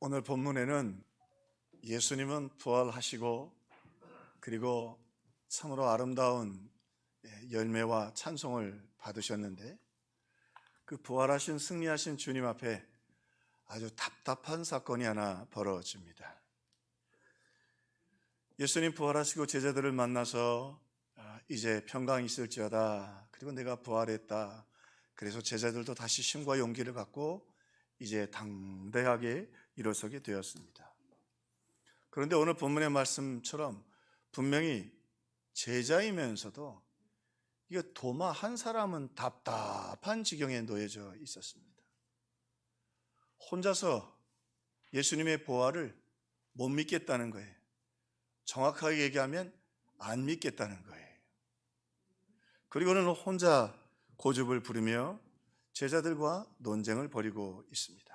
오늘 본문에는 예수님은 부활하시고 그리고 참으로 아름다운 열매와 찬송을 받으셨는데 그 부활하신 승리하신 주님 앞에 아주 답답한 사건이 하나 벌어집니다. 예수님 부활하시고 제자들을 만나서 이제 평강이 있을지어다. 그리고 내가 부활했다. 그래서 제자들도 다시 힘과 용기를 갖고 이제 당대하게 일어서게 되었습니다. 그런데 오늘 본문의 말씀처럼 분명히 제자이면서도 이게 도마 한 사람은 답답한 지경에 놓여져 있었습니다. 혼자서 예수님의 부활을 못 믿겠다는 거예요. 정확하게 얘기하면 안 믿겠다는 거예요. 그리고는 혼자 고집을 부리며 제자들과 논쟁을 벌이고 있습니다.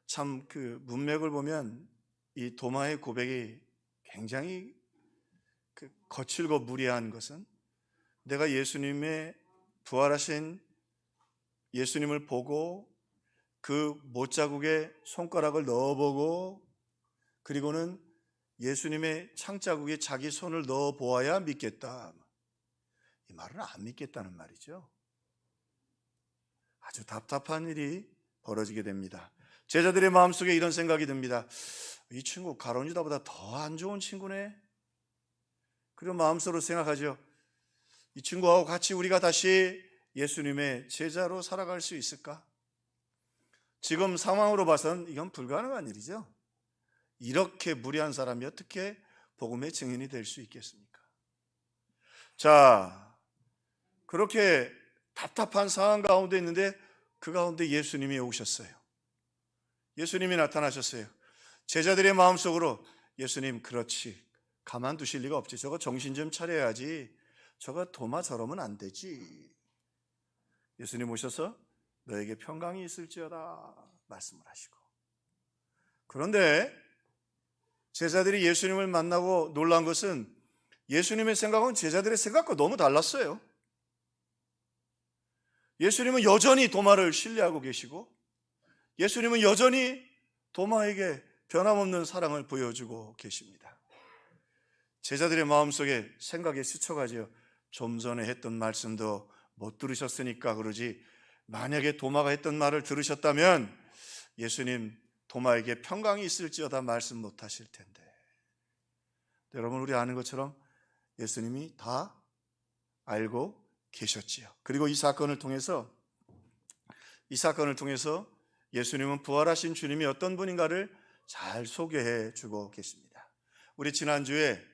참 그 문맥을 보면 이 도마의 고백이 굉장히 거칠고 무리한 것은 내가 예수님의 부활하신 예수님을 보고 그 못자국에 손가락을 넣어보고 그리고는 예수님의 창자국에 자기 손을 넣어보아야 믿겠다. 이 말은 안 믿겠다는 말이죠. 아주 답답한 일이 벌어지게 됩니다. 제자들의 마음속에 이런 생각이 듭니다. 이 친구 가룟 유다보다 더 안 좋은 친구네. 그리고 마음속으로 생각하죠. 이 친구하고 같이 우리가 다시 예수님의 제자로 살아갈 수 있을까? 지금 상황으로 봐선 이건 불가능한 일이죠. 이렇게 무리한 사람이 어떻게 복음의 증인이 될 수 있겠습니까? 자, 그렇게 답답한 상황 가운데 있는데 그 가운데 예수님이 오셨어요. 예수님이 나타나셨어요. 제자들의 마음속으로 예수님 그렇지 가만두실 리가 없지. 저거 정신 좀 차려야지. 저거 도마 저러면 안 되지. 예수님 오셔서 너에게 평강이 있을지어다 말씀을 하시고. 그런데 제자들이 예수님을 만나고 놀란 것은 예수님의 생각은 제자들의 생각과 너무 달랐어요. 예수님은 여전히 도마를 신뢰하고 계시고 예수님은 여전히 도마에게 변함없는 사랑을 보여주고 계십니다. 제자들의 마음속에 생각이 스쳐가지요. 좀 전에 했던 말씀도 못 들으셨으니까 그러지 만약에 도마가 했던 말을 들으셨다면 예수님 도마에게 평강이 있을지어다 말씀 못 하실 텐데. 여러분 우리 아는 것처럼 예수님이 다 알고 계셨지요. 그리고 이 사건을 통해서 예수님은 부활하신 주님이 어떤 분인가를 잘 소개해 주고 계십니다. 우리 지난주에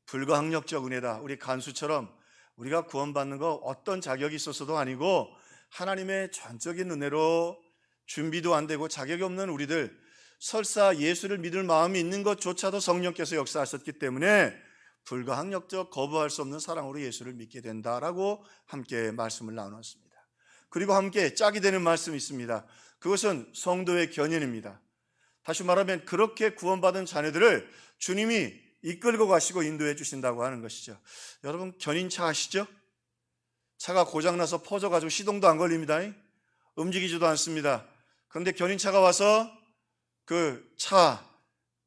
불가항력적 은혜다. 우리 간수처럼 우리가 구원받는 거 어떤 자격이 있어서도 아니고 하나님의 전적인 은혜로 준비도 안 되고 자격이 없는 우리들 설사 예수를 믿을 마음이 있는 것조차도 성령께서 역사하셨기 때문에 불가항력적 거부할 수 없는 사랑으로 예수를 믿게 된다라고 함께 말씀을 나눴습니다. 그리고 함께 짝이 되는 말씀이 있습니다. 그것은 성도의 견인입니다. 다시 말하면 그렇게 구원받은 자녀들을 주님이 이끌고 가시고 인도해 주신다고 하는 것이죠. 여러분 견인차 아시죠? 차가 고장나서 퍼져가지고 시동도 안 걸립니다. 움직이지도 않습니다. 그런데 견인차가 와서 그 차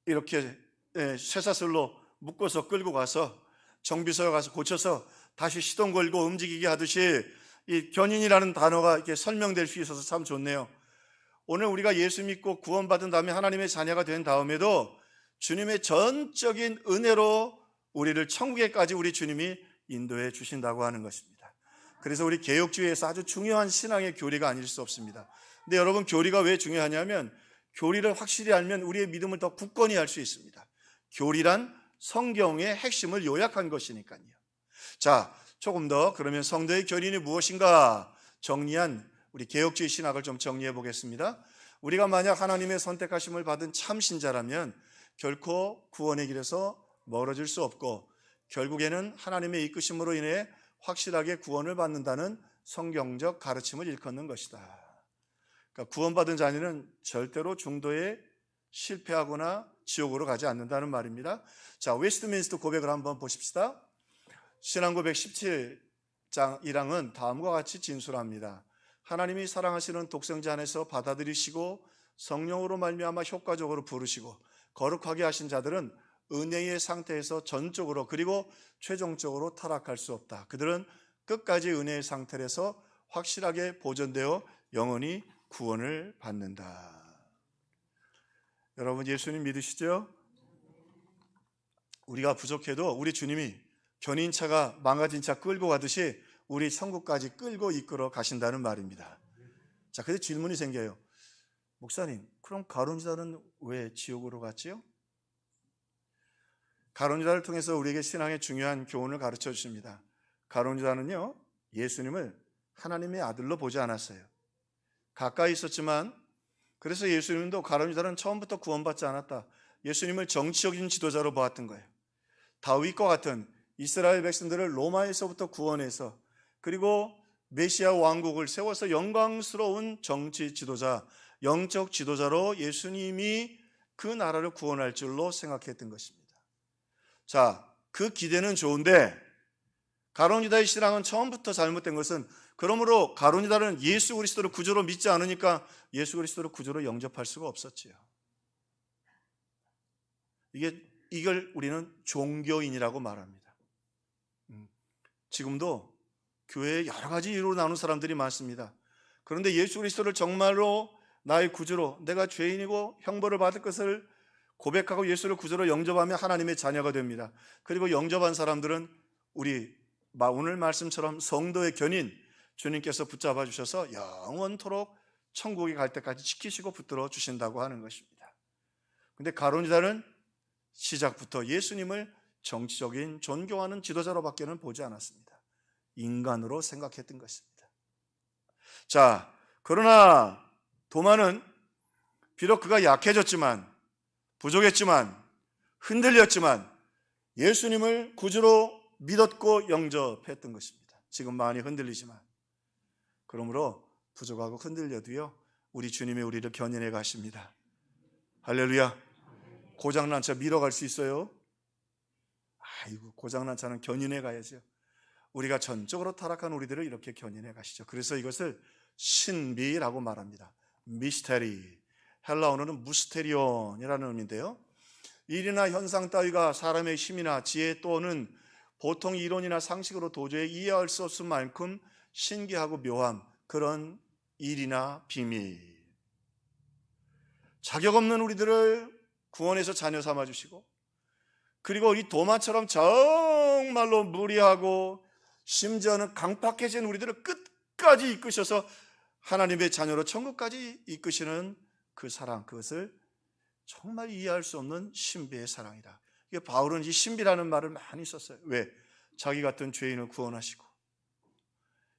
이렇게 쇠사슬로 묶어서 끌고 가서 정비소에 가서 고쳐서 다시 시동 걸고 움직이게 하듯이 이 견인이라는 단어가 이렇게 설명될 수 있어서 참 좋네요. 오늘 우리가 예수 믿고 구원받은 다음에 하나님의 자녀가 된 다음에도 주님의 전적인 은혜로 우리를 천국에까지 우리 주님이 인도해 주신다고 하는 것입니다. 그래서 우리 개혁주의에서 아주 중요한 신앙의 교리가 아닐 수 없습니다. 근데 여러분 교리가 왜 중요하냐면 교리를 확실히 알면 우리의 믿음을 더 굳건히 할 수 있습니다. 교리란 성경의 핵심을 요약한 것이니까요. 자, 조금 더 그러면 성도의 견인이 무엇인가 정리한 우리 개혁주의 신학을 좀 정리해 보겠습니다. 우리가 만약 하나님의 선택하심을 받은 참 신자라면 결코 구원의 길에서 멀어질 수 없고 결국에는 하나님의 이끄심으로 인해 확실하게 구원을 받는다는 성경적 가르침을 일컫는 것이다. 그러니까 구원받은 자녀는 절대로 중도에 실패하거나 지옥으로 가지 않는다는 말입니다. 자, 웨스트민스터 고백을 한번 보십시다. 신앙고백 17장 1항은 다음과 같이 진술합니다. 하나님이 사랑하시는 독생자 안에서 받아들이시고 성령으로 말미암아 효과적으로 부르시고 거룩하게 하신 자들은 은혜의 상태에서 전적으로 그리고 최종적으로 타락할 수 없다. 그들은 끝까지 은혜의 상태에서 확실하게 보존되어 영원히 구원을 받는다. 여러분 예수님 믿으시죠? 우리가 부족해도 우리 주님이 견인차가 망가진 차 끌고 가듯이 우리 천국까지 끌고 이끌어 가신다는 말입니다. 자, 근데 질문이 생겨요. 목사님, 그럼 가룟 유다는 왜 지옥으로 갔지요? 가룟 유다를 통해서 우리에게 신앙의 중요한 교훈을 가르쳐 주십니다. 가룟 유다는요, 예수님을 하나님의 아들로 보지 않았어요. 가까이 있었지만, 그래서 예수님도 가룟 유다는 처음부터 구원받지 않았다. 예수님을 정치적인 지도자로 보았던 거예요. 다윗과 같은 이스라엘 백성들을 로마에서부터 구원해서 그리고 메시아 왕국을 세워서 영광스러운 정치 지도자, 영적 지도자로 예수님이 그 나라를 구원할 줄로 생각했던 것입니다. 자, 그 기대는 좋은데 가룟 유다의 신앙은 처음부터 잘못된 것은, 그러므로 가룟 유다는 예수 그리스도를 구주로 믿지 않으니까 예수 그리스도를 구주로 영접할 수가 없었지요. 이걸 우리는 종교인이라고 말합니다. 지금도 교회에 여러 가지 이유로 나누는 사람들이 많습니다. 그런데 예수 그리스도를 정말로 나의 구주로, 내가 죄인이고 형벌을 받을 것을 고백하고 예수를 구주로 영접하면 하나님의 자녀가 됩니다. 그리고 영접한 사람들은 우리 오늘 말씀처럼 성도의 견인, 주님께서 붙잡아 주셔서 영원토록 천국에 갈 때까지 지키시고 붙들어 주신다고 하는 것입니다. 그런데 가룟 유다는 시작부터 예수님을 정치적인 존경하는 지도자로밖에는 보지 않았습니다. 인간으로 생각했던 것입니다. 자, 그러나 도마는 비록 그가 약해졌지만, 부족했지만, 흔들렸지만 예수님을 구주로 믿었고 영접했던 것입니다. 지금 많이 흔들리지만, 그러므로 부족하고 흔들려도요, 우리 주님이 우리를 견인해 가십니다. 할렐루야. 고장난 차 밀어갈 수 있어요? 아이고, 고장난 차는 견인해 가야죠. 우리가 전적으로 타락한 우리들을 이렇게 견인해 가시죠. 그래서 이것을 신비라고 말합니다. 미스테리, 헬라어는 무스테리온이라는 의미인데요, 일이나 현상 따위가 사람의 힘이나 지혜 또는 보통 이론이나 상식으로 도저히 이해할 수 없을 만큼 신기하고 묘한 그런 일이나 비밀, 자격 없는 우리들을 구원해서 자녀 삼아주시고, 그리고 이 도마처럼 정말로 무리하고 심지어는 강팍해진 우리들을 끝까지 이끄셔서 하나님의 자녀로 천국까지 이끄시는 그 사랑, 그것을 정말 이해할 수 없는 신비의 사랑이다. 이게 바울은 이 신비라는 말을 많이 썼어요. 왜? 자기 같은 죄인을 구원하시고,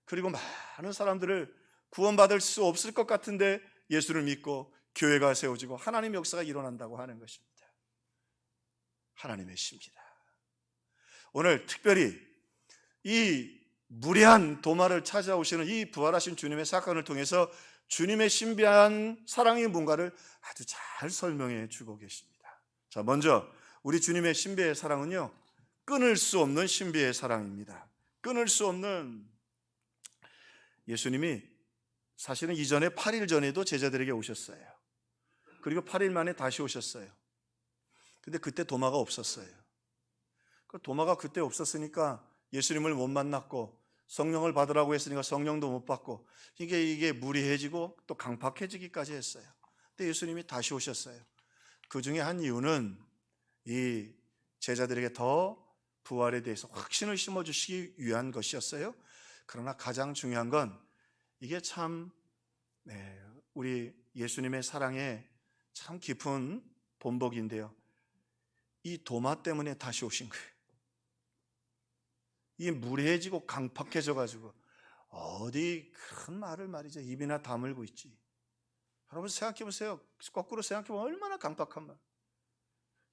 그리고 많은 사람들을 구원받을 수 없을 것 같은데 예수를 믿고 교회가 세워지고 하나님의 역사가 일어난다고 하는 것입니다. 하나님의 신비다. 오늘 특별히 이 무례한 도마를 찾아오시는 이 부활하신 주님의 사건을 통해서 주님의 신비한 사랑이 뭔가를 아주 잘 설명해 주고 계십니다. 자, 먼저 우리 주님의 신비의 사랑은요, 끊을 수 없는 신비의 사랑입니다. 끊을 수 없는. 예수님이 사실은 이전에 8일 전에도 제자들에게 오셨어요. 그리고 8일 만에 다시 오셨어요. 근데 그때 도마가 없었어요. 그 도마가 그때 없었으니까 예수님을 못 만났고, 성령을 받으라고 했으니까 성령도 못 받고, 이게 무리해지고 또 강팍해지기까지 했어요. 근데 예수님이 다시 오셨어요. 그 중에 한 이유는 이 제자들에게 더 부활에 대해서 확신을 심어주시기 위한 것이었어요. 그러나 가장 중요한 건 이게 참 우리 예수님의 사랑에 참 깊은 본복인데요, 이 도마 때문에 다시 오신 거예요. 이 무례해지고 강팍해져가지고 어디 큰 말을 말이죠, 입이나 다물고 있지. 여러분 생각해 보세요. 거꾸로 생각해 보면 얼마나 강팍한 말.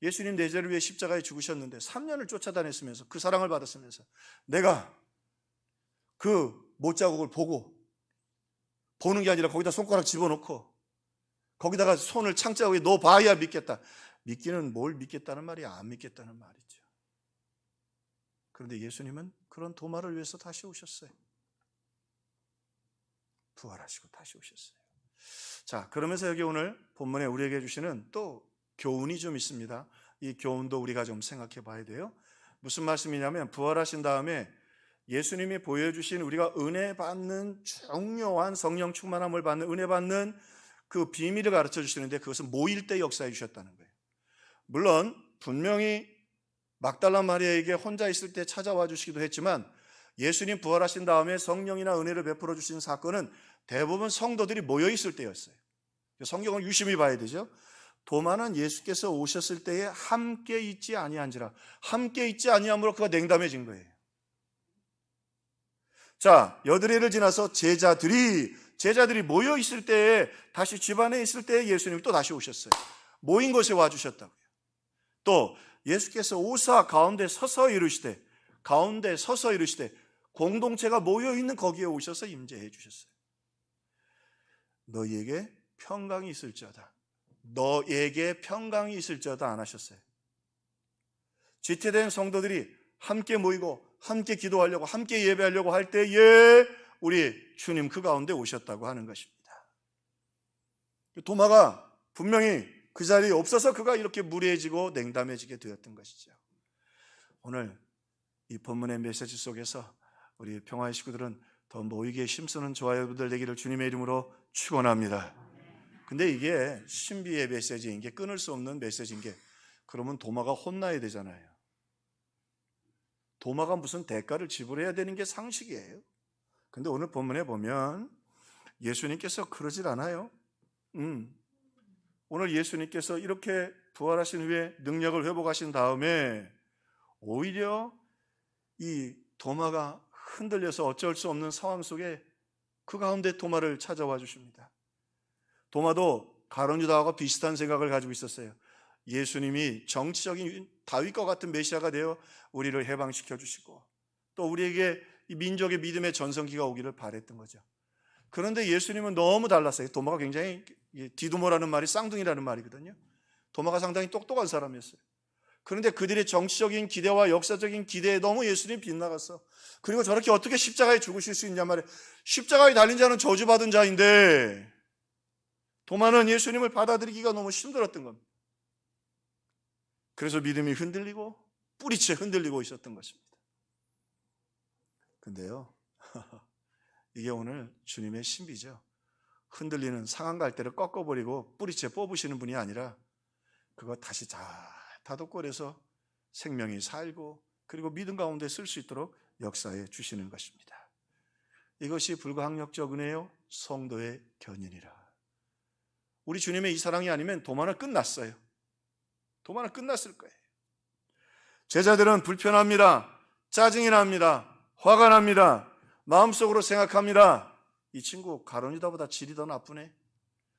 예수님 내 죄를 위해 십자가에 죽으셨는데 3년을 쫓아다녔으면서, 그 사랑을 받았으면서, 내가 그 못자국을 보는 게 아니라 거기다 손가락 집어넣고 거기다가 손을 창자국에 넣어봐야 믿겠다. 믿기는 뭘 믿겠다는 말이 안 믿겠다는 말이죠. 그런데 예수님은 그런 도마를 위해서 다시 오셨어요. 부활하시고 다시 오셨어요. 자, 그러면서 여기 오늘 본문에 우리에게 주시는 또 교훈이 좀 있습니다. 이 교훈도 우리가 좀 생각해 봐야 돼요. 무슨 말씀이냐면 부활하신 다음에 예수님이 보여주신 우리가 은혜 받는 중요한 성령 충만함을 받는 은혜 받는 그 비밀을 가르쳐 주시는데 그것은 모일 때 역사해 주셨다는 거예요. 물론 분명히 막달라 마리아에게 혼자 있을 때 찾아와 주시기도 했지만 예수님 부활하신 다음에 성령이나 은혜를 베풀어 주신 사건은 대부분 성도들이 모여 있을 때였어요. 성경을 유심히 봐야 되죠. 도마는 예수께서 오셨을 때에 함께 있지 아니한지라, 함께 있지 아니함으로 그가 냉담해진 거예요. 자, 여드레를 지나서 제자들이 모여 있을 때에, 다시 집안에 있을 때에 예수님이 또 다시 오셨어요. 모인 곳에 와주셨다고요. 또 예수께서 오사 가운데 서서 이르시되 공동체가 모여 있는 거기에 오셔서 임재해 주셨어요. 너희에게 평강이 있을지어다 안 하셨어요. 지체된 성도들이 함께 모이고 함께 기도하려고 함께 예배하려고 할 때에 우리 주님 그 가운데 오셨다고 하는 것입니다. 도마가 분명히 그 자리에 없어서 그가 이렇게 무례해지고 냉담해지게 되었던 것이죠. 오늘 이 본문의 메시지 속에서 우리 평화의 식구들은 더 모이기에 힘쓰는 좋아요분들 되기를 주님의 이름으로 축원합니다. 근데 이게 신비의 메시지인 게, 끊을 수 없는 메시지인 게, 그러면 도마가 혼나야 되잖아요. 도마가 무슨 대가를 지불해야 되는 게 상식이에요. 근데 오늘 본문에 보면 예수님께서 그러질 않아요. 오늘 예수님께서 이렇게 부활하신 후에 능력을 회복하신 다음에 오히려 이 도마가 흔들려서 어쩔 수 없는 상황 속에 그 가운데 도마를 찾아와 주십니다. 도마도 가룟 유다하고 비슷한 생각을 가지고 있었어요. 예수님이 정치적인 다윗과 같은 메시아가 되어 우리를 해방시켜 주시고 또 우리에게 이 민족의 믿음의 전성기가 오기를 바랬던 거죠. 그런데 예수님은 너무 달랐어요. 도마가 굉장히, 디두모라는 말이 쌍둥이라는 말이거든요. 도마가 상당히 똑똑한 사람이었어요. 그런데 그들의 정치적인 기대와 역사적인 기대에 너무 예수님이 빗나갔어. 그리고 저렇게 어떻게 십자가에 죽으실 수 있냐 말이에요. 십자가에 달린 자는 저주받은 자인데 도마는 예수님을 받아들이기가 너무 힘들었던 겁니다. 그래서 믿음이 흔들리고 뿌리채 흔들리고 있었던 것입니다. 근데요, 이게 오늘 주님의 신비죠. 흔들리는 상한 갈대를 꺾어버리고 뿌리채 뽑으시는 분이 아니라 그거 다시 잘 다독거려서 생명이 살고 그리고 믿음 가운데 쓸 수 있도록 역사해 주시는 것입니다. 이것이 불가항력적 은혜요 성도의 견인이라. 우리 주님의 이 사랑이 아니면 도마는 끝났어요. 도마는 끝났을 거예요. 제자들은 불편합니다. 짜증이 납니다. 화가 납니다. 마음속으로 생각합니다. 이 친구 가룟 유다보다 질이 더 나쁘네.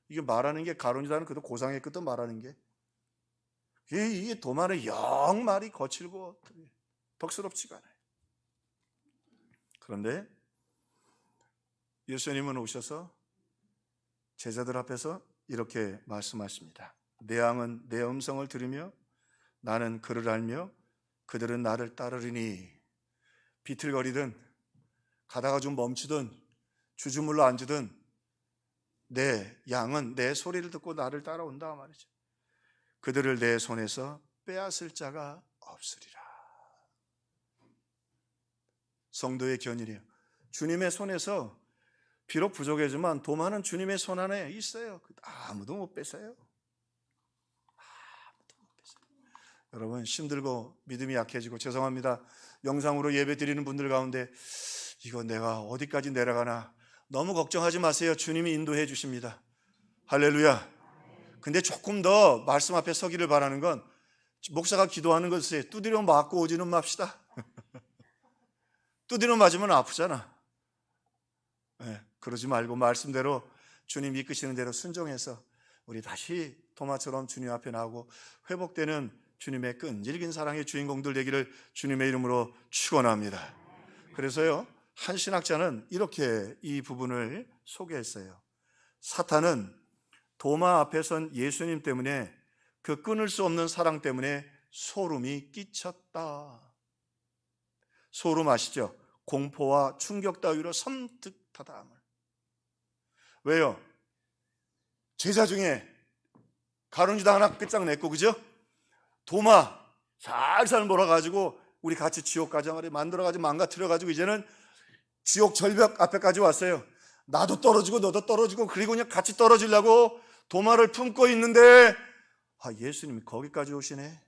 이게 말하는 게, 가룟 유다는 그도 고상의 끝도 말하는 게, 이게 도마는 영 말이 거칠고 덕스럽지가 않아요. 그런데 예수님은 오셔서 제자들 앞에서 이렇게 말씀하십니다. 내 양은 내 음성을 들으며 나는 그를 알며 그들은 나를 따르리니. 비틀거리든 가다가 좀 멈추든 주저물러 앉으든 내 양은 내 소리를 듣고 나를 따라온다 말이죠. 그들을 내 손에서 빼앗을 자가 없으리라. 성도의 견인이에요. 주님의 손에서 비록 부족하지만 도마는 주님의 손 안에 있어요. 아무도 못 뺏어요. 여러분, 힘들고 믿음이 약해지고, 죄송합니다, 영상으로 예배 드리는 분들 가운데 이거 내가 어디까지 내려가나 너무 걱정하지 마세요. 주님이 인도해 주십니다. 할렐루야. 근데 조금 더 말씀 앞에 서기를 바라는 건, 목사가 기도하는 것에 두드려 맞고 오지는 맙시다. 두드려 맞으면 아프잖아. 네, 그러지 말고 말씀대로 주님 이끄시는 대로 순종해서 우리 다시 도마처럼 주님 앞에 나오고 회복되는 주님의 끈질긴 사랑의 주인공들 되기를 주님의 이름으로 축원합니다. 그래서요, 한 신학자는 이렇게 이 부분을 소개했어요. 사탄은 도마 앞에 선 예수님 때문에, 그 끊을 수 없는 사랑 때문에 소름이 끼쳤다. 소름 아시죠? 공포와 충격 따위로 섬뜩하다. 왜요? 제자 중에 가룟유다 하나 끝장냈고, 그죠? 도마 살살 몰아가지고 우리 같이 지옥 가정을 만들어가지고 망가뜨려가지고 이제는 지옥 절벽 앞에까지 왔어요. 나도 떨어지고 너도 떨어지고, 그리고 그냥 같이 떨어지려고 도마를 품고 있는데 예수님이 거기까지 오시네.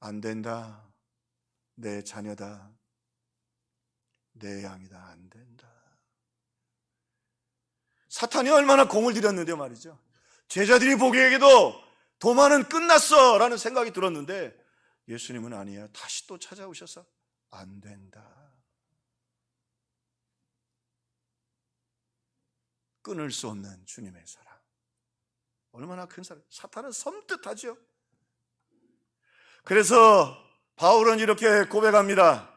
안 된다. 내 자녀다. 내 양이다. 안 된다. 사탄이 얼마나 공을 들였는데 말이죠. 제자들이 보기에도 도마는 끝났어 라는 생각이 들었는데 예수님은 아니에요. 다시 또 찾아오셔서 안 된다. 끊을 수 없는 주님의 사랑. 얼마나 큰 사랑. 사탄은 섬뜩하죠. 그래서 바울은 이렇게 고백합니다.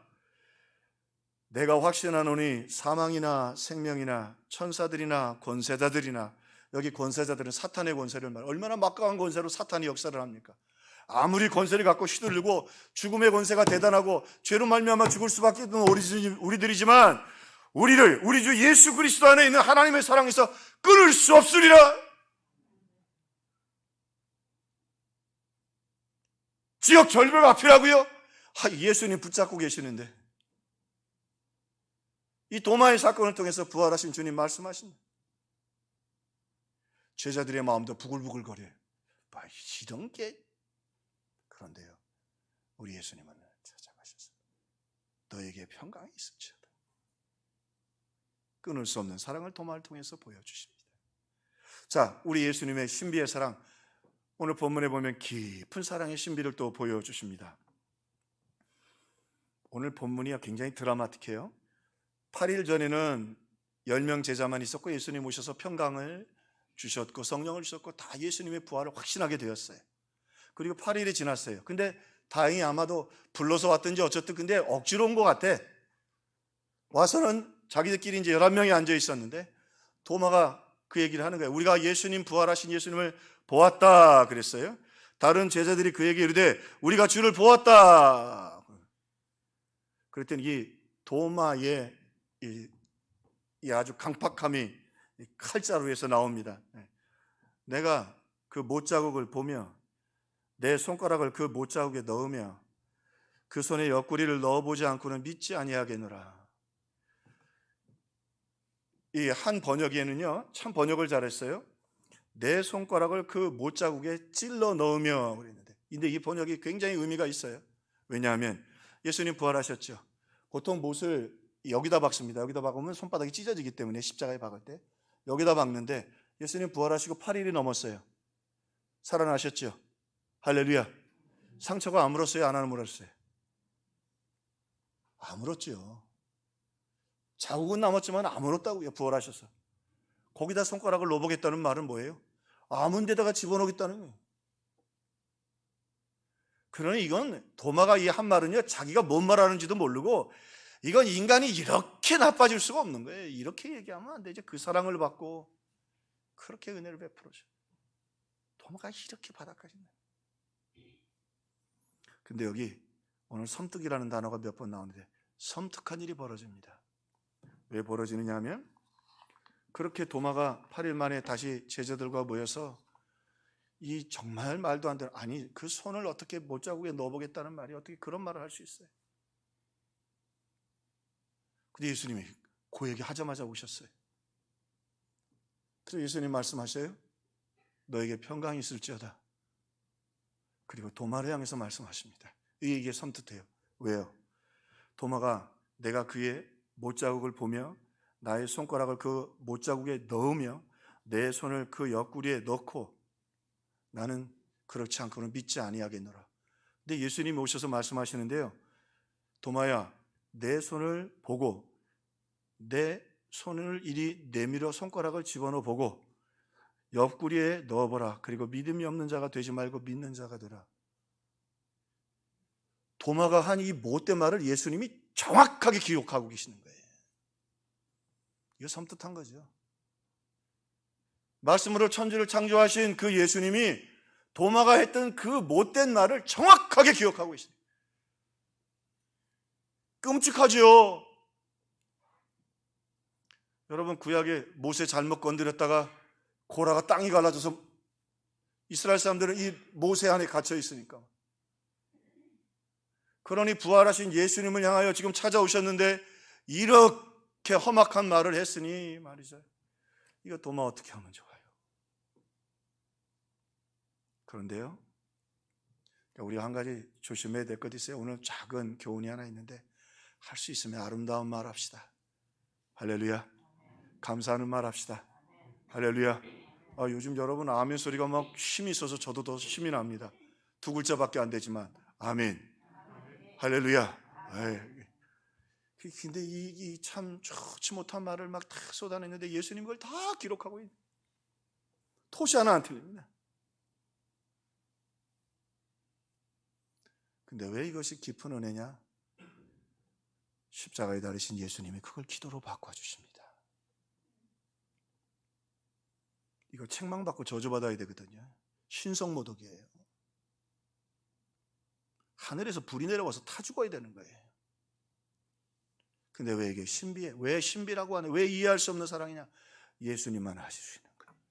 내가 확신하노니 사망이나 생명이나 천사들이나 권세자들이나, 여기 권세자들은 사탄의 권세를 말해요. 얼마나 막강한 권세로 사탄이 역사를 합니까? 아무리 권세를 갖고 휘둘리고 죽음의 권세가 대단하고 죄로 말미암아 죽을 수밖에 없는 우리들이지만 우리 주 예수 그리스도 안에 있는 하나님의 사랑에서 끊을 수 없으리라. 지옥 절벽 앞이라고요? 예수님 붙잡고 계시는데, 이 도마의 사건을 통해서 부활하신 주님 말씀하십니다. 제자들의 마음도 부글부글거려요. 이런 게. 그런데요, 우리 예수님은 찾아가셔서 너에게 평강이 있을지어다. 끊을 수 없는 사랑을 도마를 통해서 보여주십니다. 자, 우리 예수님의 신비의 사랑, 오늘 본문에 보면 깊은 사랑의 신비를 또 보여주십니다. 오늘 본문이 굉장히 드라마틱해요. 8일 전에는 10명 제자만 있었고 예수님 오셔서 평강을 주셨고 성령을 주셨고 다 예수님의 부활을 확신하게 되었어요. 그리고 8일이 지났어요. 근데 다행히 아마도 불러서 왔든지 어쨌든 근데 억지로 온 것 같아. 와서는 자기들끼리 이제 11명이 앉아 있었는데 도마가 그 얘기를 하는 거예요. 우리가 예수님, 부활하신 예수님을 보았다 그랬어요. 다른 제자들이 그에게 이르되 우리가 주를 보았다. 그랬더니 이 도마의 이 아주 강팍함이 칼자루에서 나옵니다. 내가 그 못자국을 보며 내 손가락을 그 못자국에 넣으며 그 손에 옆구리를 넣어보지 않고는 믿지 아니하겠노라. 이 한 번역에는요, 참 번역을 잘했어요. 내 손가락을 그 못자국에 찔러 넣으며 그랬는데, 근데 이 번역이 굉장히 의미가 있어요. 왜냐하면 예수님 부활하셨죠. 보통 못을 여기다 박습니다. 여기다 박으면 손바닥이 찢어지기 때문에 십자가에 박을 때 여기다 박는데 예수님 부활하시고 8일이 넘었어요. 살아나셨죠. 할렐루야. 상처가 아물었어요? 안 아물었어요? 아물었죠. 자국은 남았지만 아물었다고요. 부활하셔서. 거기다 손가락을 넣어보겠다는 말은 뭐예요? 아문 데다가 집어넣겠다는 거예요. 그러니 이건 도마가 이 한 말은요, 자기가 뭔 말하는지도 모르고 이건 인간이 이렇게 나빠질 수가 없는 거예요. 이렇게 얘기하면 안 되죠. 그 사랑을 받고 그렇게 은혜를 베풀어줘. 도마가 이렇게 바닥까지 나요. 근데 여기 오늘 섬뜩이라는 단어가 몇 번 나오는데 섬뜩한 일이 벌어집니다. 왜 벌어지느냐 하면 그렇게 도마가 8일 만에 다시 제자들과 모여서 이 정말 말도 안 되는, 아니 그 손을 어떻게 못자국에 넣어보겠다는 말이 어떻게 그런 말을 할 수 있어요? 근데 예수님이 그 얘기 하자마자 오셨어요. 그래서 예수님 말씀하셔요. 너에게 평강이 있을지어다. 그리고 도마를 향해서 말씀하십니다. 이 얘기에 섬뜩해요. 왜요? 도마가 내가 그의 못자국을 보며 나의 손가락을 그 못자국에 넣으며 내 손을 그 옆구리에 넣고 나는 그렇지 않고는 믿지 아니하겠노라. 근데 예수님이 오셔서 말씀하시는데요. 도마야, 내 손을 보고 내 손을 이리 내밀어 손가락을 집어넣어 보고 옆구리에 넣어보라. 그리고 믿음이 없는 자가 되지 말고 믿는 자가 되라. 도마가 한 이 못된 말을 예수님이 정확하게 기억하고 계시는 거예요. 이거 섬뜩한 거죠. 말씀으로 천지를 창조하신 그 예수님이 도마가 했던 그 못된 말을 정확하게 기억하고 계시네요. 끔찍하죠. 여러분, 구약에 모세 잘못 건드렸다가 고라가 땅이 갈라져서 이스라엘 사람들은 이 모세 안에 갇혀 있으니까. 그러니 부활하신 예수님을 향하여 지금 찾아오셨는데 이렇게 험악한 말을 했으니 말이죠. 이거 도마 어떻게 하면 좋아요? 그런데요, 우리가 한 가지 조심해야 될 것이 있어요. 오늘 작은 교훈이 하나 있는데, 할 수 있으면 아름다운 말 합시다. 할렐루야. 감사하는 말 합시다. 할렐루야. 요즘 여러분 아멘 소리가 막 힘이 있어서 저도 더 힘이 납니다. 두 글자밖에 안 되지만 아멘. 할렐루야. 근데 이 참 좋지 못한 말을 막 다 쏟아냈는데 예수님 그걸 다 기록하고 있는, 토시 하나 안 틀립니다. 근데 왜 이것이 깊은 은혜냐? 십자가에 달리신 예수님이 그걸 기도로 바꿔주십니다. 이거 책망받고 저주받아야 되거든요. 신성모독이에요. 하늘에서 불이 내려와서 타 죽어야 되는 거예요. 근데 왜 이게 신비해? 왜 신비라고 하냐? 왜 이해할 수 없는 사랑이냐? 예수님만 하실 수 있는 거예요.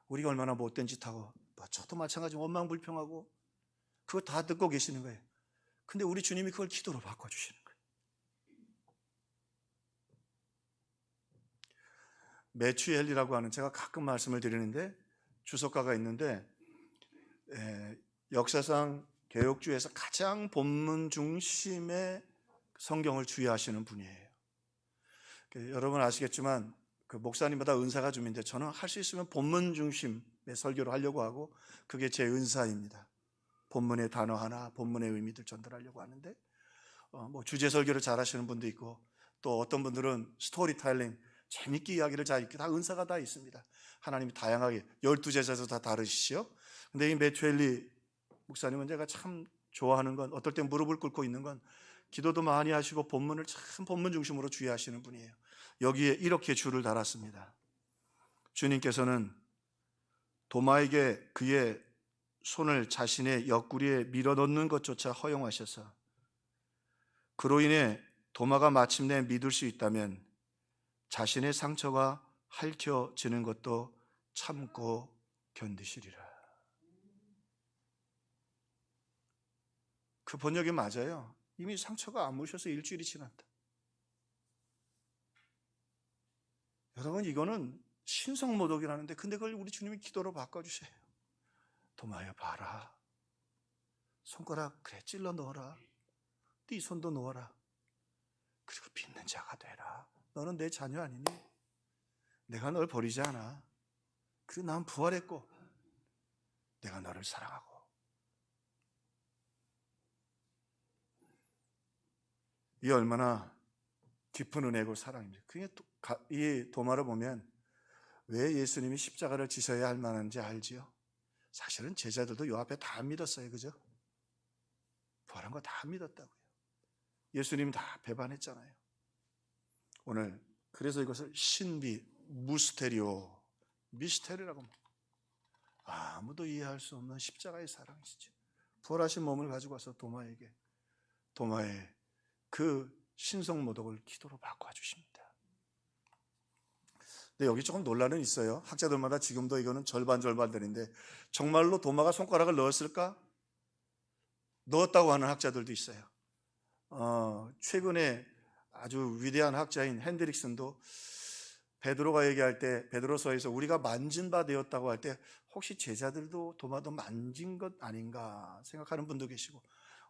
우리가 얼마나 못된 짓 하고, 저도 마찬가지로 원망불평하고 그거 다 듣고 계시는 거예요. 근데 우리 주님이 그걸 기도로 바꿔주시는 거예요. 매튜 헨리라고 하는, 제가 가끔 말씀을 드리는데, 주석가가 있는데 역사상 개혁주의에서 가장 본문 중심의 성경을 주의하시는 분이에요. 여러분 아시겠지만 그 목사님마다 은사가 좀 있는데, 저는 할 수 있으면 본문 중심의 설교를 하려고 하고, 그게 제 은사입니다. 본문의 단어 하나, 본문의 의미들 전달하려고 하는데, 주제 설교를 잘 하시는 분도 있고, 또 어떤 분들은 스토리텔링, 재밌게 이야기를 잘 읽게, 다 은사가 다 있습니다. 하나님이 다양하게 12제자도 다 다르시죠. 근데 이 매튜 헨리 목사님은 제가 참 좋아하는 건, 어떨 때 무릎을 꿇고 있는 건, 기도도 많이 하시고 본문을 참 본문 중심으로 주의하시는 분이에요. 여기에 이렇게 줄을 달았습니다. 주님께서는 도마에게 그의 손을 자신의 옆구리에 밀어넣는 것조차 허용하셔서, 그로 인해 도마가 마침내 믿을 수 있다면 자신의 상처가 핥혀지는 것도 참고 견디시리라. 그 번역이 맞아요. 이미 상처가 안 무셔서 일주일이 지났다. 여러분, 이거는 신성모독이라는데, 근데 그걸 우리 주님이 기도로 바꿔주세요. 도마야, 봐라. 손가락 그래 찔러 넣어라. 네 손도 놓아라. 그리고 믿는 자가 되라. 너는 내 자녀 아니니? 내가 널 버리지 않아. 그리고 난 부활했고 내가 너를 사랑하고. 이 얼마나 깊은 은혜고 사랑입니다. 그게 이 도마를 보면 왜 예수님이 십자가를 지셔야 할 만한지 알지요? 사실은 제자들도 요 앞에 다 믿었어요. 그죠? 부활한 거 다 믿었다고요. 예수님 다 배반했잖아요. 오늘 그래서 이것을 신비, 무스테리오, 미스테리라고, 아무도 이해할 수 없는 십자가의 사랑이시죠. 부활하신 몸을 가지고 와서 도마의 그 신성모독을 기도로 바꿔주십니다. 근데 여기 조금 논란은 있어요. 학자들마다 지금도 이거는 절반절반들인데, 정말로 도마가 손가락을 넣었을까? 넣었다고 하는 학자들도 있어요. 최근에 아주 위대한 학자인 핸드릭슨도 베드로가 얘기할 때, 베드로서에서 우리가 만진 바 되었다고 할 때, 혹시 제자들도 도마도 만진 것 아닌가 생각하는 분도 계시고,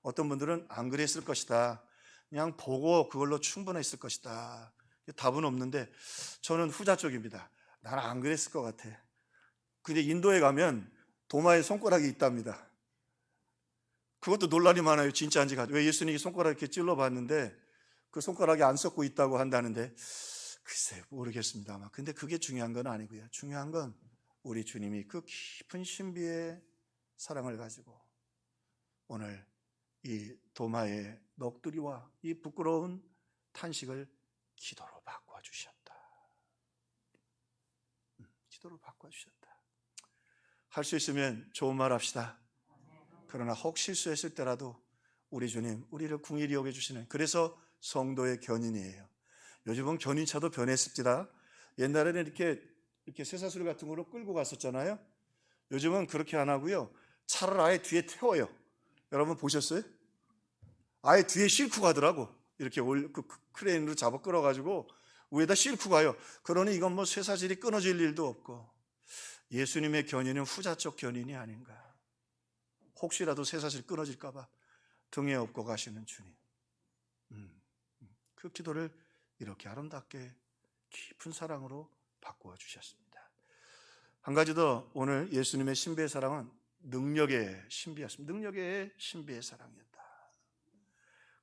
어떤 분들은 안 그랬을 것이다, 그냥 보고 그걸로 충분했을 것이다. 답은 없는데, 저는 후자 쪽입니다. 나는 안 그랬을 것 같아. 근데 인도에 가면 도마에 손가락이 있답니다. 그것도 논란이 많아요. 진짜인지 가지고. 왜 예수님이 손가락 이렇게 찔러봤는데 그 손가락이 안 썩고 있다고 한다는데, 글쎄 모르겠습니다만, 근데 그게 중요한 건 아니고요. 중요한 건 우리 주님이 그 깊은 신비의 사랑을 가지고 오늘 이 도마의 넋두리와 이 부끄러운 탄식을 기도로 바꿔주셨다. 기도로 바꿔주셨다. 할 수 있으면 좋은 말 합시다. 그러나 혹 실수했을 때라도 우리 주님, 우리를 긍휼히 여겨주시는, 그래서 성도의 견인이에요. 요즘은 견인차도 변했습니다. 옛날에는 이렇게 쇠사슬 같은 거로 끌고 갔었잖아요. 요즘은 그렇게 안 하고요. 차를 아예 뒤에 태워요. 여러분 보셨어요? 아예 뒤에 싣고 가더라고. 이렇게 크레인으로 잡아 끌어가지고 위에다 싣고 가요. 그러니 이건 뭐 쇠사슬이 끊어질 일도 없고, 예수님의 견인은 후자적 견인이 아닌가. 혹시라도 쇠사슬 끊어질까봐 등에 업고 가시는 주님. 그 기도를 이렇게 아름답게 깊은 사랑으로 바꾸어 주셨습니다. 한 가지 더, 오늘 예수님의 신비의 사랑은 능력의 신비였습니다. 능력의 신비의 사랑이었다.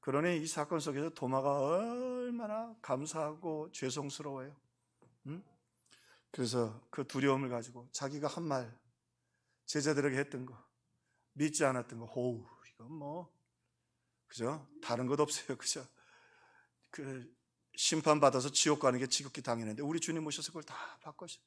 그러니 이 사건 속에서 도마가 얼마나 감사하고 죄송스러워요. 그래서 그 두려움을 가지고 자기가 한 말, 제자들에게 했던 거, 믿지 않았던 거, 호우, 이건 뭐 그죠? 다른 것 없어요. 그죠? 그 심판받아서 지옥 가는 게 지극히 당연한데 우리 주님 오셔서 그걸 다 바꿔서,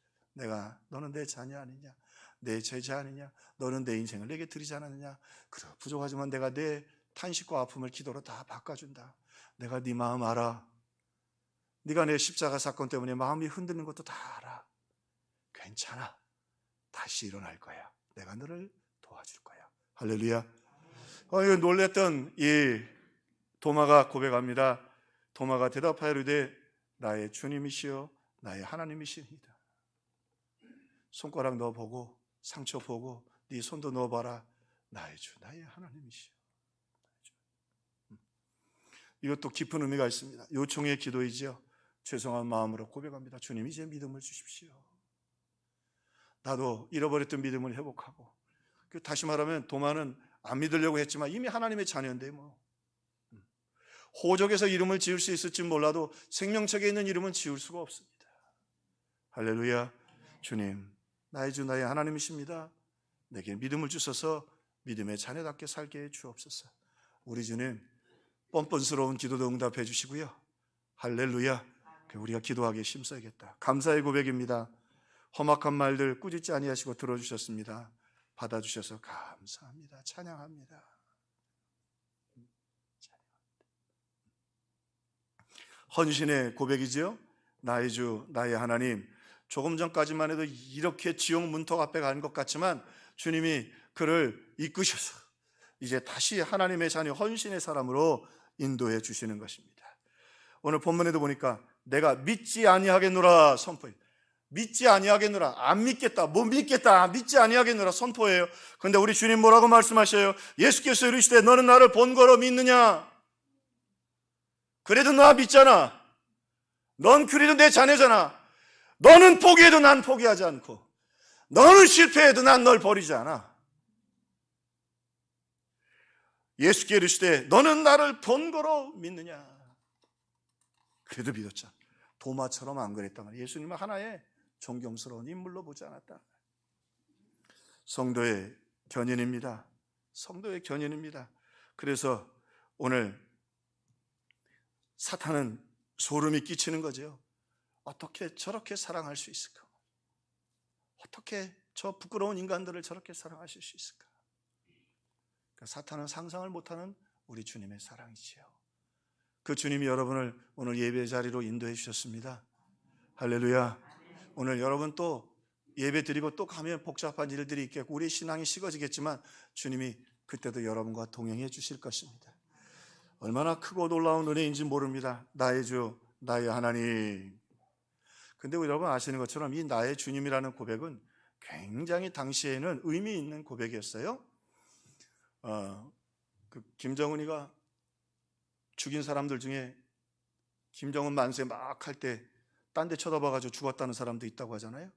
너는 내 자녀 아니냐, 내 제자 아니냐, 너는 내 인생을 내게 드리지 않았느냐, 그래 부족하지만 내가 내 탄식과 아픔을 기도로 다 바꿔준다. 내가 네 마음 알아. 네가 내 십자가 사건 때문에 마음이 흔드는 것도 다 알아. 괜찮아, 다시 일어날 거야. 내가 너를 도와줄 거야. 할렐루야. 놀랬던 이 도마가 고백합니다. 도마가 대답하여 이르되 나의 주님이시여 나의 하나님이시니이다. 손가락 넣어보고 상처 보고 네 손도 넣어봐라. 나의 주 나의 하나님이시여. 이것도 깊은 의미가 있습니다. 요청의 기도이죠. 죄송한 마음으로 고백합니다. 주님, 이제 믿음을 주십시오. 나도 잃어버렸던 믿음을 회복하고, 다시 말하면 도마는 안 믿으려고 했지만 이미 하나님의 자녀인데 뭐 호적에서 이름을 지을 수 있을지 몰라도 생명책에 있는 이름은 지울 수가 없습니다. 할렐루야. 주님, 나의 주 나의 하나님이십니다. 내게 믿음을 주셔서 믿음의 자녀답게 살게 해 주옵소서. 우리 주님, 뻔뻔스러운 기도도 응답해 주시고요. 할렐루야. 우리가 기도하기에 힘써야겠다. 감사의 고백입니다. 험악한 말들 꾸짖지 아니하시고 들어주셨습니다. 받아주셔서 감사합니다. 찬양합니다. 헌신의 고백이지요. 나의 주 나의 하나님. 조금 전까지만 해도 이렇게 지옥 문턱 앞에 간 것 같지만 주님이 그를 이끄셔서 이제 다시 하나님의 자녀 헌신의 사람으로 인도해 주시는 것입니다. 오늘 본문에도 보니까 내가 믿지 아니하겠노라 선포해. 믿지 아니하겠노라. 안 믿겠다. 못 믿겠다. 믿지 아니하겠노라 선포해요. 그런데 우리 주님 뭐라고 말씀하셔요? 예수께서 이르시되 너는 나를 본거로 믿느냐? 그래도 나 믿잖아. 넌 그래도 내 자녀잖아. 너는 포기해도 난 포기하지 않고, 너는 실패해도 난 널 버리지 않아. 예수께 이르시되 너는 나를 본거로 믿느냐? 그래도 믿었잖아. 도마처럼 안 그랬단 말이에요. 예수님은 하나의 존경스러운 인물로 보지 않았다. 성도의 견인입니다. 성도의 견인입니다. 그래서 오늘 사탄은 소름이 끼치는 거죠. 어떻게 저렇게 사랑할 수 있을까? 어떻게 저 부끄러운 인간들을 저렇게 사랑하실 수 있을까? 그러니까 사탄은 상상을 못하는 우리 주님의 사랑이지요. 그 주님이 여러분을 오늘 예배 자리로 인도해 주셨습니다. 할렐루야. 오늘 여러분 또 예배 드리고 또 가면 복잡한 일들이 있겠고 우리 신앙이 식어지겠지만 주님이 그때도 여러분과 동행해 주실 것입니다. 얼마나 크고 놀라운 은혜인지 모릅니다. 나의 주 나의 하나님. 근데 여러분 아시는 것처럼 이 나의 주님이라는 고백은 굉장히 당시에는 의미 있는 고백이었어요. 김정은이가 죽인 사람들 중에 김정은 만세 막 할 때 딴 데 쳐다봐가지고 죽었다는 사람도 있다고 하잖아요.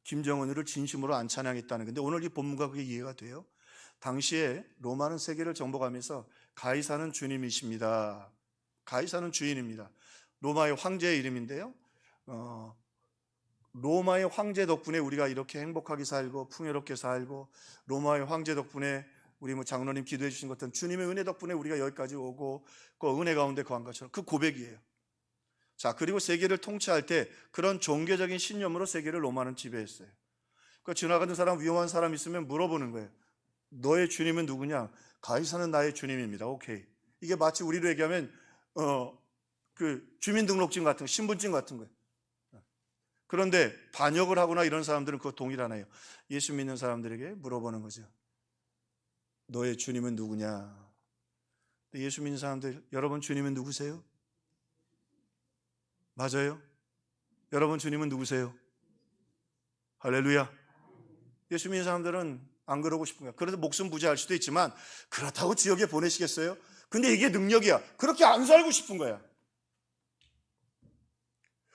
김정은이를 진심으로 안 찬양했다는. 근데 오늘 이 본문과 그게 이해가 돼요. 당시에 로마는 세계를 정복하면서 가이사는 주님이십니다. 가이사는 주인입니다. 로마의 황제의 이름인데요. 로마의 황제 덕분에 우리가 이렇게 행복하게 살고 풍요롭게 살고, 로마의 황제 덕분에 우리 장로님 기도해 주신 것처럼 주님의 은혜 덕분에 우리가 여기까지 오고 그 은혜 가운데 거한 것처럼 그 고백이에요. 자, 그리고 세계를 통치할 때 그런 종교적인 신념으로 세계를 로마는 지배했어요. 그러니까 지나가는 사람, 위험한 사람 있으면 물어보는 거예요. 너의 주님은 누구냐? 가이사는 나의 주님입니다. 오케이. 이게 마치 우리로 얘기하면 그 주민등록증 같은 거, 신분증 같은 거예요. 그런데 반역을 하거나 이런 사람들은 그거 동의를 안 해요. 예수 믿는 사람들에게 물어보는 거죠. 너의 주님은 누구냐? 예수 믿는 사람들, 여러분 주님은 누구세요? 맞아요? 여러분 주님은 누구세요? 할렐루야. 예수 믿는 사람들은 안 그러고 싶은 거야. 그래도 목숨 부지할 수도 있지만 그렇다고 지옥에 보내시겠어요? 근데 이게 능력이야. 그렇게 안 살고 싶은 거야.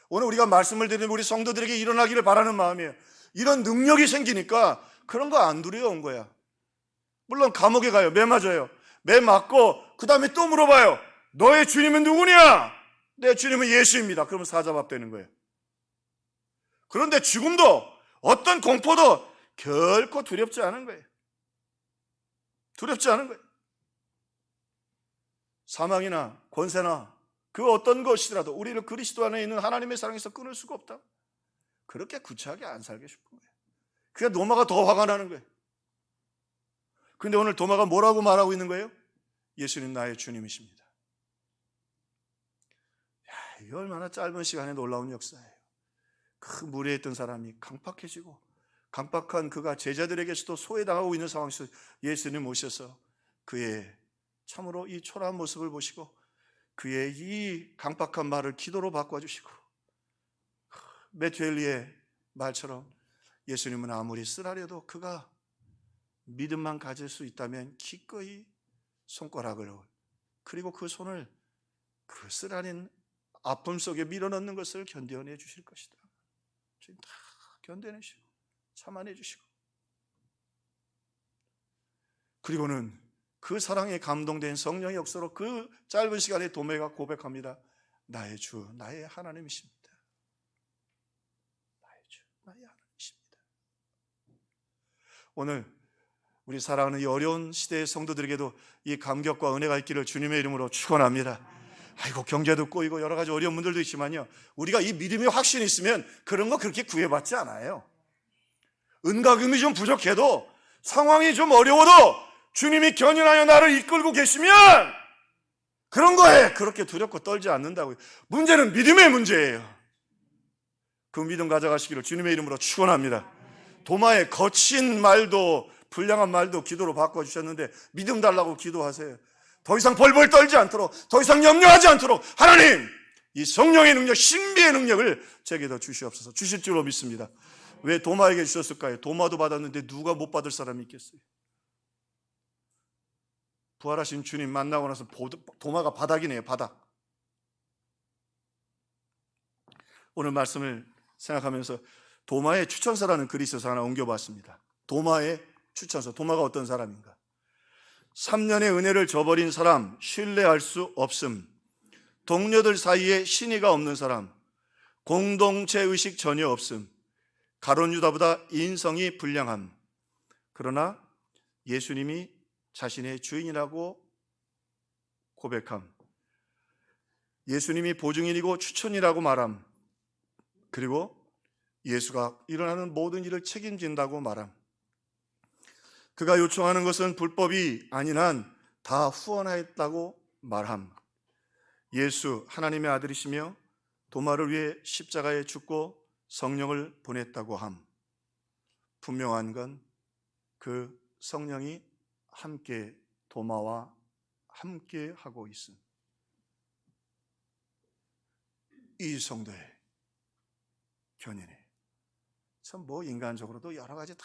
오늘 우리가 말씀을 드리는 우리 성도들에게 일어나기를 바라는 마음이에요. 이런 능력이 생기니까 그런 거 안 두려운 거야. 물론 감옥에 가요. 매 맞아요. 매 맞고 그 다음에 또 물어봐요. 너의 주님은 누구냐? 내 주님은 예수입니다. 그러면 사자밥 되는 거예요. 그런데 죽음도 어떤 공포도 결코 두렵지 않은 거예요. 두렵지 않은 거예요. 사망이나 권세나 그 어떤 것이라도 우리를 그리스도 안에 있는 하나님의 사랑에서 끊을 수가 없다. 그렇게 구차하게 안 살게 싶은 거예요. 그게 도마가 더 화가 나는 거예요. 그런데 오늘 도마가 뭐라고 말하고 있는 거예요? 예수님 나의 주님이십니다. 이게 얼마나 짧은 시간에 놀라운 역사예요. 그 무리에 있던 사람이 강팍해지고 강팍한 그가 제자들에게서도 소외당하고 있는 상황에서 예수님 오셔서 그의 참으로 이 초라한 모습을 보시고 그의 이 강팍한 말을 기도로 바꿔주시고 메투엘리의 말처럼 예수님은 아무리 쓰라려도 그가 믿음만 가질 수 있다면 기꺼이 손가락을 그리고 그 손을 그 쓰라린 아픔 속에 밀어넣는 것을 견뎌내 주실 것이다. 주님 다 견뎌내시고 참아내 주시고 그리고는 그 사랑에 감동된 성령의 역사로 그 짧은 시간에 도마가 고백합니다. 나의 주, 나의 하나님이십니다. 나의 주, 나의 하나님이십니다. 오늘 우리 사랑하는 이 어려운 시대의 성도들에게도 이 감격과 은혜가 있기를 주님의 이름으로 축원합니다. 아이고 경제도 꼬이고 여러 가지 어려운 문들도 있지만요, 우리가 이 믿음의 확신이 있으면 그런 거 그렇게 구애받지 않아요. 은가금이 좀 부족해도 상황이 좀 어려워도 주님이 견인하여 나를 이끌고 계시면 그런 거에 그렇게 두렵고 떨지 않는다고요. 문제는 믿음의 문제예요. 그 믿음 가져가시기를 주님의 이름으로 축원합니다. 도마의 거친 말도 불량한 말도 기도로 바꿔주셨는데 믿음 달라고 기도하세요. 더 이상 벌벌 떨지 않도록, 더 이상 염려하지 않도록 하나님 이 성령의 능력, 신비의 능력을 제게도 주시옵소서. 주실 줄로 믿습니다. 왜 도마에게 주셨을까요? 도마도 받았는데 누가 못 받을 사람이 있겠어요? 부활하신 주님 만나고 나서 도마가 바닥이네요. 바닥. 오늘 말씀을 생각하면서 도마의 추천서라는 글이 있어서 하나 옮겨봤습니다. 도마의 추천서. 도마가 어떤 사람인가? 3년의 은혜를 저버린 사람, 신뢰할 수 없음, 동료들 사이에 신의가 없는 사람, 공동체 의식 전혀 없음, 가룟 유다보다 인성이 불량함. 그러나 예수님이 자신의 주인이라고 고백함, 예수님이 보증인이고 추천이라고 말함, 그리고 예수가 일어나는 모든 일을 책임진다고 말함. 그가 요청하는 것은 불법이 아닌 한 다 후원하였다고 말함. 예수 하나님의 아들이시며 도마를 위해 십자가에 죽고 성령을 보냈다고 함. 분명한 건 그 성령이 함께 도마와 함께 하고 있음. 이 성도의 견인에 참 뭐 인간적으로도 여러 가지 다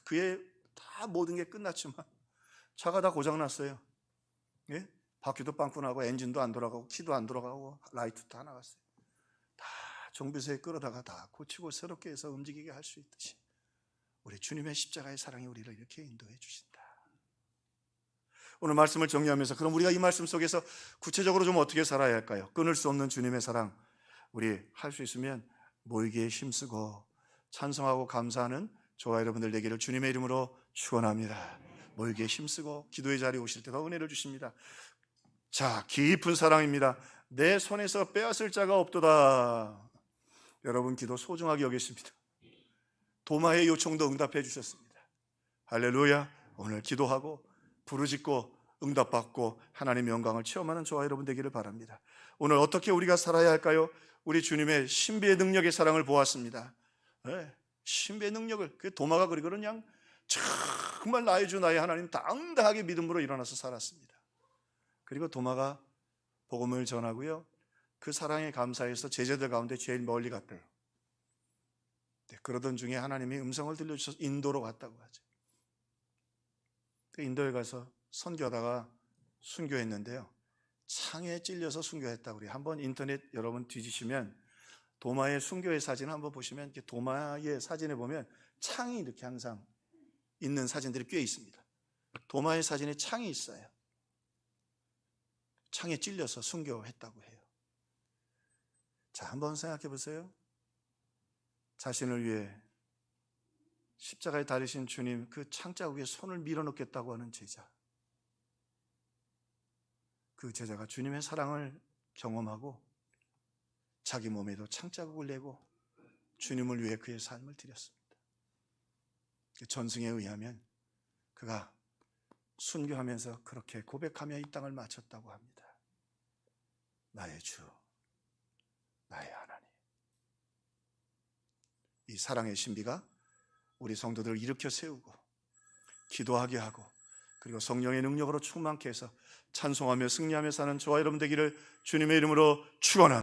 그의 다 모든 게 끝났지만 차가 다 고장났어요. 예? 바퀴도 빵꾸나고 엔진도 안 돌아가고 키도 안 돌아가고 라이트 다 나갔어요. 다 정비소에 끌어다가 다 고치고 새롭게 해서 움직이게 할 수 있듯이 우리 주님의 십자가의 사랑이 우리를 이렇게 인도해 주신다. 오늘 말씀을 정리하면서 그럼 우리가 이 말씀 속에서 구체적으로 좀 어떻게 살아야 할까요? 끊을 수 없는 주님의 사랑, 우리 할 수 있으면 모이기에 힘쓰고 찬송하고 감사하는 저와 여러분들 되기를 주님의 이름으로 축원합니다. 모이기에 힘쓰고 기도의 자리에 오실 때 더 은혜를 주십니다. 자, 깊은 사랑입니다. 내 손에서 빼앗을 자가 없도다. 여러분 기도 소중하게 여기십니다. 도마의 요청도 응답해 주셨습니다. 할렐루야. 오늘 기도하고 부르짖고 응답받고 하나님의 영광을 체험하는 저와 여러분 되기를 바랍니다. 오늘 어떻게 우리가 살아야 할까요? 우리 주님의 신비의 능력의 사랑을 보았습니다. 네, 신비의 능력을, 그 도마가 그냥 정말 나의 주 나의 하나님 당당하게 믿음으로 일어나서 살았습니다. 그리고 도마가 복음을 전하고요, 그 사랑에 감사해서 제자들 가운데 제일 멀리 갔대요. 네, 그러던 중에 하나님이 음성을 들려주셔서 인도로 갔다고 하죠. 인도에 가서 선교하다가 순교했는데요, 창에 찔려서 순교했다고 그래요. 한번 인터넷 여러분 뒤지시면 도마의 순교의 사진을 한번 보시면, 이렇게 도마의 사진에 보면 창이 이렇게 항상 있는 사진들이 꽤 있습니다. 도마의 사진에 창이 있어요. 창에 찔려서 순교했다고 해요. 자, 한번 생각해 보세요. 자신을 위해 십자가에 달리신 주님, 그 창자국에 손을 밀어넣겠다고 하는 제자, 그 제자가 주님의 사랑을 경험하고 자기 몸에도 창자국을 내고 주님을 위해 그의 삶을 드렸습니다. 전승에 의하면 그가 순교하면서 그렇게 고백하며 이 땅을 마쳤다고 합니다. 나의 주, 나의 하나님. 이 사랑의 신비가 우리 성도들을 일으켜 세우고 기도하게 하고, 그리고 성령의 능력으로 충만케 해서 찬송하며 승리하며 사는 저와 여러분 되기를 주님의 이름으로 축원합니다.